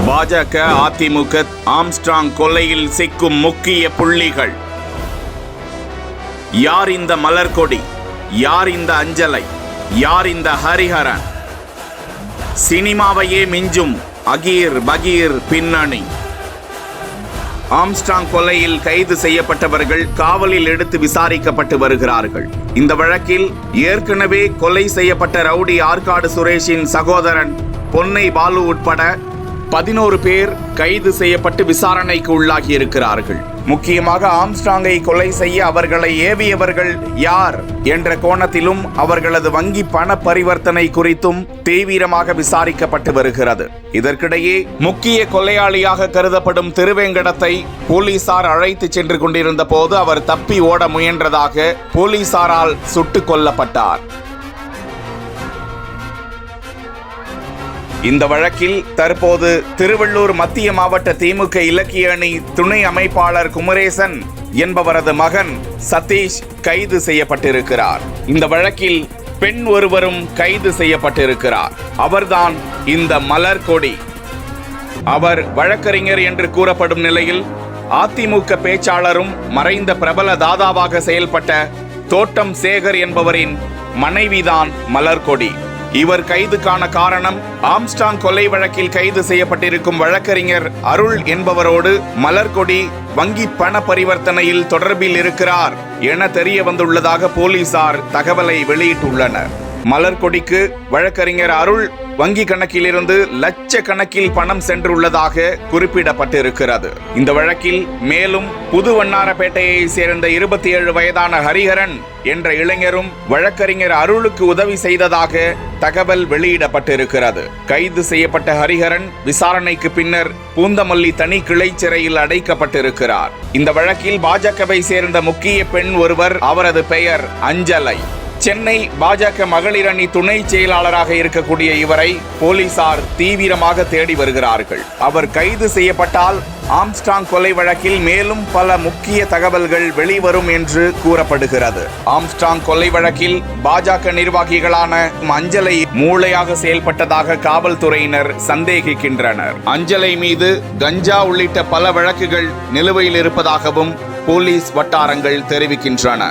பாஜக அதிமுக ஆம்ஸ்ட்ராங் கொலையில் சிக்கும் முக்கிய புள்ளிகள். யார் இந்த மலர்கொடி? யார் இந்த அஞ்சலை? யார் இந்த ஹரிஹரன்? சினிமாவையே மிஞ்சும் அகீர் பகீர் பின்னணி. ஆம்ஸ்ட்ராங் கொலையில் கைது செய்யப்பட்டவர்கள் காவலில் எடுத்து விசாரிக்கப்பட்டு வருகிறார்கள். இந்த வழக்கில் ஏற்கனவே கொலை செய்யப்பட்ட ரவுடி ஆற்காடு சுரேஷின் சகோதரன் பொன்னை பாலு உட்பட 11 பேர் கைது செய்யப்பட்டு விசாரணைக்கு உள்ளாகி இருக்கிறார்கள். முக்கியமாக ஆம்ஸ்ட்ராங்கை கொலை செய்ய அவர்களை ஏவியவர்கள் யார் என்ற கோணத்திலும் அவர்களது வங்கி பண பரிவர்த்தனை குறித்தும் தீவிரமாக விசாரிக்கப்பட்டு வருகிறது. இதற்கிடையே முக்கிய கொலையாளியாக கருதப்படும் திருவேங்கடத்தை போலீசார் அழைத்து சென்று கொண்டிருந்த போது அவர் தப்பி ஓட முயன்றதாக போலீசாரால் சுட்டுக் கொல்லப்பட்டார். இந்த வழக்கில் தற்போது திருவள்ளூர் மத்திய மாவட்ட திமுக இலக்கிய அணி துணை அமைப்பாளர் குமரேசன் என்பவரது மகன் சதீஷ் கைது செய்யப்பட்டிருக்கிறார். இந்த வழக்கில் பெண் ஒருவரும் கைது செய்யப்பட்டிருக்கிறார். அவர்தான் இந்த மலர்கொடி. அவர் வழக்கறிஞர் என்று கூறப்படும் நிலையில் அதிமுக பேச்சாளரும் மறைந்த பிரபல தாதாவாக செயல்பட்ட தோட்டம் சேகர் என்பவரின் மனைவிதான் மலர்கொடி. இவர் கைதுக்கான காரணம் ஆம்ஸ்ட்ராங் கொலை வழக்கில் கைது செய்யப்பட்டிருக்கும் வழக்கறிஞர் அருள் என்பவரோடு மலர்கொடி வங்கி பண பரிவர்த்தனையில் தொடர்பில் இருக்கிறார் என தெரிய வந்துள்ளதாக போலீசார் தகவலை வெளியிட்டுள்ளனர். மலர்கொடிக்கு வழக்கறிஞர் அருள் வங்கி கணக்கிலிருந்து லட்சக்கணக்கில் பணம் சென்றுள்ளதாக குறிப்பிடப்பட்டிருக்கிறது. இந்த வழக்கில் மேலும் புதுவண்ணாரப்பேட்டையை சேர்ந்த 27 வயதான ஹரிஹரன் என்ற இளைஞரும் வழக்கறிஞர் அருளுக்கு உதவி செய்ததாக தகவல் வெளியிடப்பட்டிருக்கிறது. கைது செய்யப்பட்ட ஹரிஹரன் விசாரணைக்கு பின்னர் பூந்தமல்லி தனி கிளை சிறையில் அடைக்கப்பட்டிருக்கிறார். இந்த வழக்கில் பாஜகவை சேர்ந்த முக்கிய பெண் ஒருவர், அவரது பெயர் அஞ்சலை. சென்னை பாஜக மகளிர் அணி துணை செயலாளராக இருக்கக்கூடிய இவரை போலீசார் தீவிரமாக தேடி வருகிறார்கள். அவர் கைது செய்யப்பட்டால் ஆம்ஸ்ட்ராங் கொலை வழக்கில் மேலும் பல முக்கிய தகவல்கள் வெளிவரும் என்று கூறப்படுகிறது. ஆம்ஸ்ட்ராங் கொலை வழக்கில் பாஜக நிர்வாகிகளான அஞ்சலை மூளையாக செயல்பட்டதாக காவல்துறையினர் சந்தேகிக்கின்றனர். அஞ்சலை மீது கஞ்சா உள்ளிட்ட பல வழக்குகள் நிலுவையில் இருப்பதாகவும் போலீஸ் வட்டாரங்கள் தெரிவிக்கின்றன.